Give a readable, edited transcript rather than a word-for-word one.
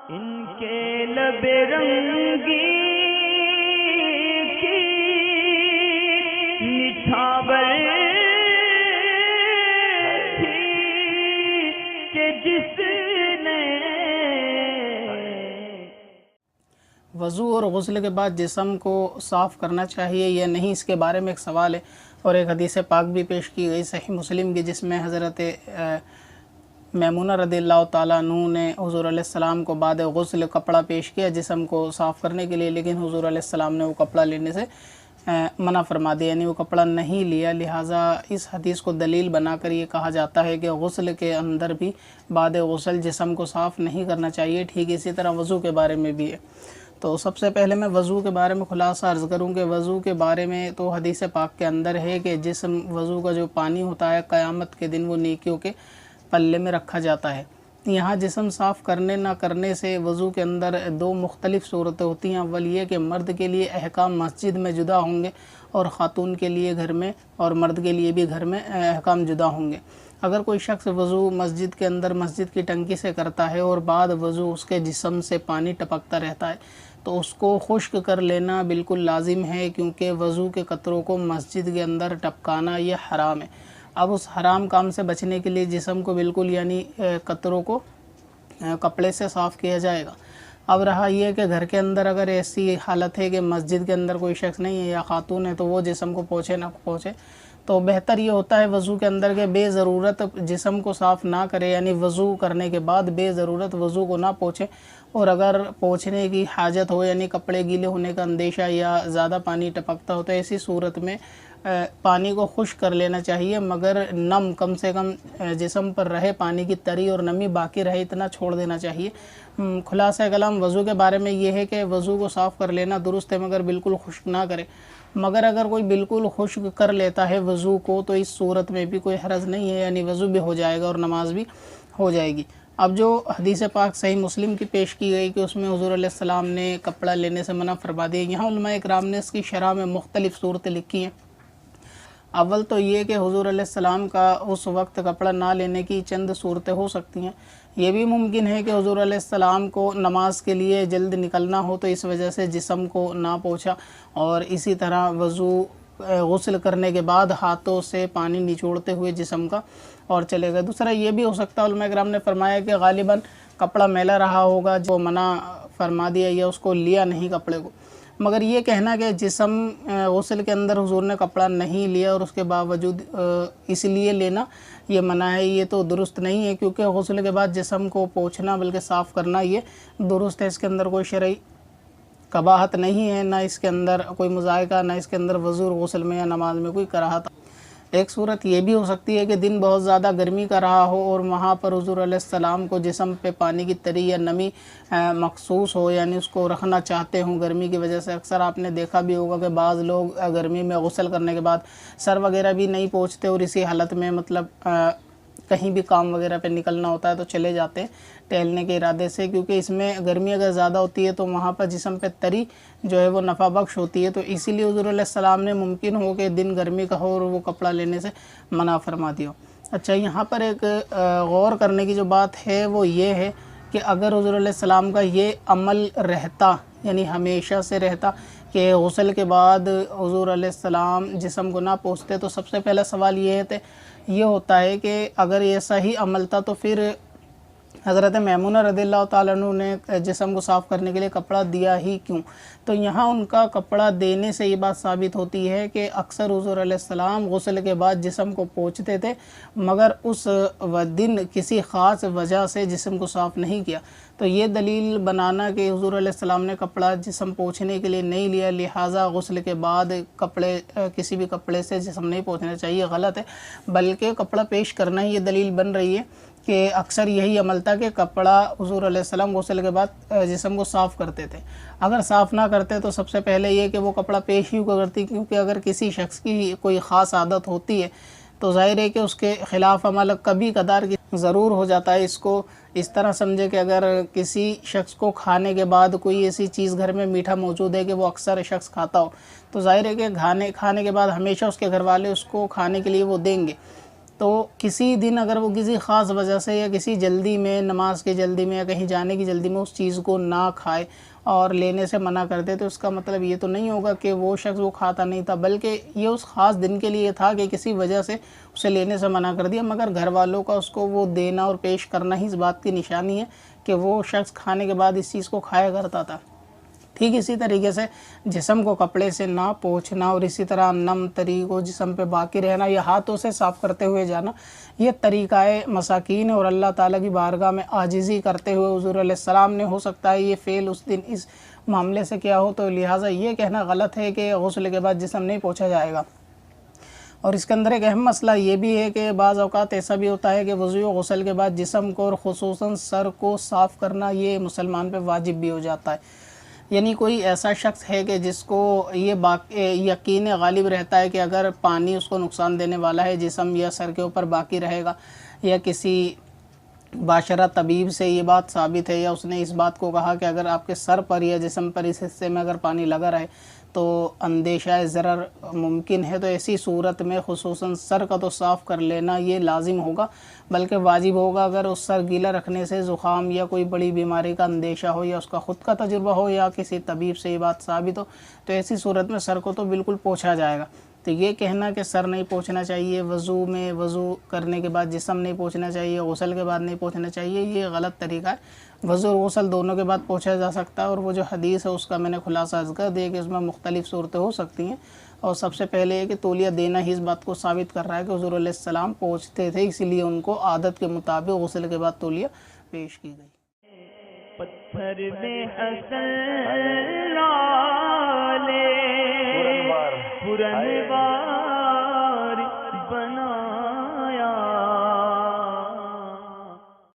ان کے لب رنگی کی نچھاور تھی کہ جس نے وضو اور غسل کے بعد جسم کو صاف کرنا چاہیے یا نہیں، اس کے بارے میں ایک سوال ہے، اور ایک حدیث پاک بھی پیش کی گئی صحیح مسلم کی، جس میں حضرت میمونہ رضی اللہ تعالیٰ عنہ نے حضور علیہ السلام کو بعد غسل کپڑا پیش کیا جسم کو صاف کرنے کے لیے، لیکن حضور علیہ السلام نے وہ کپڑا لینے سے منع فرما دیا، یعنی وہ کپڑا نہیں لیا۔ لہٰذا اس حدیث کو دلیل بنا کر یہ کہا جاتا ہے کہ غسل کے اندر بھی بعد غسل جسم کو صاف نہیں کرنا چاہیے۔ ٹھیک اسی طرح وضو کے بارے میں بھی ہے۔ تو سب سے پہلے میں وضو کے بارے میں خلاصہ عرض کروں کہ وضو کے بارے میں تو حدیث پاک کے اندر ہے کہ جسم وضو کا جو پانی ہوتا ہے قیامت کے دن وہ نیکیوں کے پلے میں رکھا جاتا ہے۔ یہاں جسم صاف کرنے نہ کرنے سے وضو کے اندر دو مختلف صورتیں ہوتی ہیں۔ اول یہ کہ مرد کے لیے احکام مسجد میں جدا ہوں گے اور خاتون کے لیے گھر میں، اور مرد کے لیے بھی گھر میں احکام جدا ہوں گے۔ اگر کوئی شخص وضو مسجد کے اندر مسجد کی ٹنکی سے کرتا ہے اور بعد وضو اس کے جسم سے پانی ٹپکتا رہتا ہے تو اس کو خشک کر لینا بالکل لازم ہے، کیونکہ وضو کے قطروں کو مسجد کے اندر ٹپکانا یہ حرام ہے۔ اب اس حرام کام سے بچنے کے لیے جسم کو بالکل یعنی قطروں کو کپڑے سے صاف کیا جائے گا۔ اب رہا یہ کہ گھر کے اندر اگر ایسی حالت ہے کہ مسجد کے اندر کوئی شخص نہیں ہے یا خاتون ہے تو وہ جسم کو پوچھے نہ پوچھے، تو بہتر یہ ہوتا ہے وضو کے اندر کہ بے ضرورت جسم کو صاف نہ کرے، یعنی وضو کرنے کے بعد بے ضرورت وضو کو نہ پوچھے، اور اگر پوچھنے کی حاجت ہو یعنی کپڑے گیلے ہونے کا اندیشہ یا زیادہ پانی ٹپکتا ہو تو ایسی صورت میں پانی کو خشک کر لینا چاہیے، مگر نم کم سے کم جسم پر رہے، پانی کی تری اور نمی باقی رہے اتنا چھوڑ دینا چاہیے۔ خلاصہ کلام وضو کے بارے میں یہ ہے کہ وضو کو صاف کر لینا درست ہے، مگر بالکل خشک نہ کرے۔ مگر اگر کوئی بالکل خشک کر لیتا ہے وضو کو تو اس صورت میں بھی کوئی حرج نہیں ہے، یعنی وضو بھی ہو جائے گا اور نماز بھی ہو جائے گی۔ اب جو حدیث پاک صحیح مسلم کی پیش کی گئی کہ اس میں حضور علیہ السلام نے کپڑا لینے سے منع فرما دیا، یہاں علماء اکرام نے اس کی شرح میں مختلف صورتیں لکھی ہیں۔ اول تو یہ کہ حضور علیہ السلام کا اس وقت کپڑا نہ لینے کی چند صورتیں ہو سکتی ہیں۔ یہ بھی ممکن ہے کہ حضور علیہ السلام کو نماز کے لیے جلد نکلنا ہو تو اس وجہ سے جسم کو نہ پوچھا، اور اسی طرح غسل کرنے کے بعد ہاتھوں سے پانی نچوڑتے ہوئے جسم کا اور چلے گئے۔ دوسرا یہ بھی ہو سکتا ہے، علماء کرام نے فرمایا کہ غالباً کپڑا میلا رہا ہوگا جو منع فرما دیا یا اس کو لیا نہیں کپڑے کو۔ مگر یہ کہنا کہ جسم غسل کے اندر حضور نے کپڑا نہیں لیا اور اس کے باوجود اس لیے لینا یہ منع ہے، یہ تو درست نہیں ہے، کیونکہ غسل کے بعد جسم کو پوچھنا بلکہ صاف کرنا یہ درست ہے، اس کے اندر کوئی شرعی قباحت نہیں ہے، نہ اس کے اندر کوئی مذائقہ، نہ اس کے اندر وضو اور غسل میں یا نماز میں کوئی کراہت۔ ایک صورت یہ بھی ہو سکتی ہے کہ دن بہت زیادہ گرمی کا رہا ہو اور وہاں پر حضور علیہ السلام کو جسم پہ پانی کی تری یا نمی مخصوص ہو، یعنی اس کو رکھنا چاہتے ہوں گرمی کی وجہ سے۔ اکثر آپ نے دیکھا بھی ہوگا کہ بعض لوگ گرمی میں غسل کرنے کے بعد سر وغیرہ بھی نہیں پوچھتے اور اسی حالت میں کہیں بھی کام وغیرہ پہ نکلنا ہوتا ہے تو چلے جاتے ہیں ٹہلنے کے ارادے سے، کیونکہ اس میں گرمی اگر زیادہ ہوتی ہے تو وہاں پر جسم پہ تری جو ہے وہ نفع بخش ہوتی ہے، تو اسی لیے حضور علیہ السلام نے ممکن ہو کہ دن گرمی کا ہو اور وہ کپڑا لینے سے منع فرما دیا۔ اچھا، یہاں پر ایک غور کرنے کی جو بات ہے وہ یہ ہے کہ اگر حضور علیہ السلام کا یہ عمل رہتا، یعنی ہمیشہ سے رہتا کہ غسل کے بعد حضور علیہ السلام جسم کو نہ پوچھتے، تو سب سے پہلا سوال یہ ہوتا ہے کہ اگر یہ صحیح عمل تھا تو پھر حضرت میمونہ رضی اللہ تعالیٰ عنہ نے جسم کو صاف کرنے کے لیے کپڑا دیا ہی کیوں؟ تو یہاں ان کا کپڑا دینے سے یہ بات ثابت ہوتی ہے کہ اکثر حضور علیہ السلام غسل کے بعد جسم کو پوچھتے تھے، مگر اس دن کسی خاص وجہ سے جسم کو صاف نہیں کیا۔ تو یہ دلیل بنانا کہ حضور علیہ السلام نے کپڑا جسم پوچھنے کے لیے نہیں لیا، لہٰذا غسل کے بعد کسی بھی کپڑے سے جسم نہیں پوچھنا چاہیے، غلط ہے، بلکہ کپڑا پیش کرنا ہی یہ دلیل بن رہی ہے کہ اکثر یہی عمل تھا کہ کپڑا حضور علیہ السلام غسل کے بعد جسم کو صاف کرتے تھے۔ اگر صاف نہ کرتے تو سب سے پہلے یہ کہ وہ کپڑا پیش ہی کرتی، کیونکہ اگر کسی شخص کی کوئی خاص عادت ہوتی ہے تو ظاہر ہے کہ اس کے خلاف عمل کبھی کدار ضرور ہو جاتا ہے۔ اس کو اس طرح سمجھے کہ اگر کسی شخص کو کھانے کے بعد کوئی ایسی چیز گھر میں میٹھا موجود ہے کہ وہ اکثر شخص کھاتا ہو، تو ظاہر ہے کہ کھانے کے بعد ہمیشہ اس کے گھر والے اس کو کھانے کے لیے وہ دیں گے، تو کسی دن اگر وہ کسی خاص وجہ سے یا کسی جلدی میں، نماز کی جلدی میں یا کہیں جانے کی جلدی میں اس چیز کو نہ کھائے اور لینے سے منع کر دے، تو اس کا مطلب یہ تو نہیں ہوگا کہ وہ شخص وہ کھاتا نہیں تھا، بلکہ یہ اس خاص دن کے لیے تھا کہ کسی وجہ سے اسے لینے سے منع کر دیا، مگر گھر والوں کا اس کو وہ دینا اور پیش کرنا ہی اس بات کی نشانی ہے کہ وہ شخص کھانے کے بعد اس چیز کو کھایا کرتا تھا۔ ٹھیک اسی طریقے سے جسم کو کپڑے سے نہ پوچھنا اور اسی طرح نم تری کو جسم پہ باقی رہنا یا ہاتھوں سے صاف کرتے ہوئے جانا، یہ طریقہ مساکین اور اللہ تعالیٰ کی بارگاہ میں عاجزی کرتے ہوئے حضور علیہ السلام نے، ہو سکتا ہے یہ فعل اس دن اس معاملے سے کیا ہو، تو لہٰذا یہ کہنا غلط ہے کہ غسل کے بعد جسم نہیں پوچھا جائے گا۔ اور اس کے اندر ایک اہم مسئلہ یہ بھی ہے کہ بعض اوقات ایسا بھی ہوتا ہے کہ وضو و غسل کے بعد جسم کو اور خصوصاً سر کو صاف کرنا یہ مسلمان پہ واجب بھی ہو جاتا ہے۔ یعنی کوئی ایسا شخص ہے کہ جس کو یہ یقین غالب رہتا ہے کہ اگر پانی اس کو نقصان دینے والا ہے، جسم یا سر کے اوپر باقی رہے گا، یا کسی باشرہ طبیب سے یہ بات ثابت ہے یا اس نے اس بات کو کہا کہ اگر آپ کے سر پر یا جسم پر اس حصے میں اگر پانی لگا رہے تو اندیشہ ضرر ممکن ہے، تو ایسی صورت میں خصوصاً سر کا تو صاف کر لینا یہ لازم ہوگا، بلکہ واجب ہوگا۔ اگر اس سر گیلا رکھنے سے زکام یا کوئی بڑی بیماری کا اندیشہ ہو یا اس کا خود کا تجربہ ہو یا کسی طبیب سے یہ بات ثابت ہو، تو ایسی صورت میں سر کو تو بالکل پوچھا جائے گا۔ تو یہ کہنا کہ سر نہیں پوچھنا چاہیے، وضو کرنے کے بعد جسم نہیں پوچھنا چاہیے، غسل کے بعد نہیں پوچھنا چاہیے، یہ غلط طریقہ ہے۔ وضو اور غسل دونوں کے بعد پوچھا جا سکتا ہے، اور وہ جو حدیث ہے اس کا میں نے خلاصہ ذکر دیا کہ اس میں مختلف صورتیں ہو سکتی ہیں، اور سب سے پہلے یہ کہ تولیہ دینا ہی اس بات کو ثابت کر رہا ہے کہ حضور علیہ السلام پوچھتے تھے، اسی لیے ان کو عادت کے مطابق غسل کے بعد تولیہ پیش کی گئی۔ پتھر میں حسن لالے پرنوار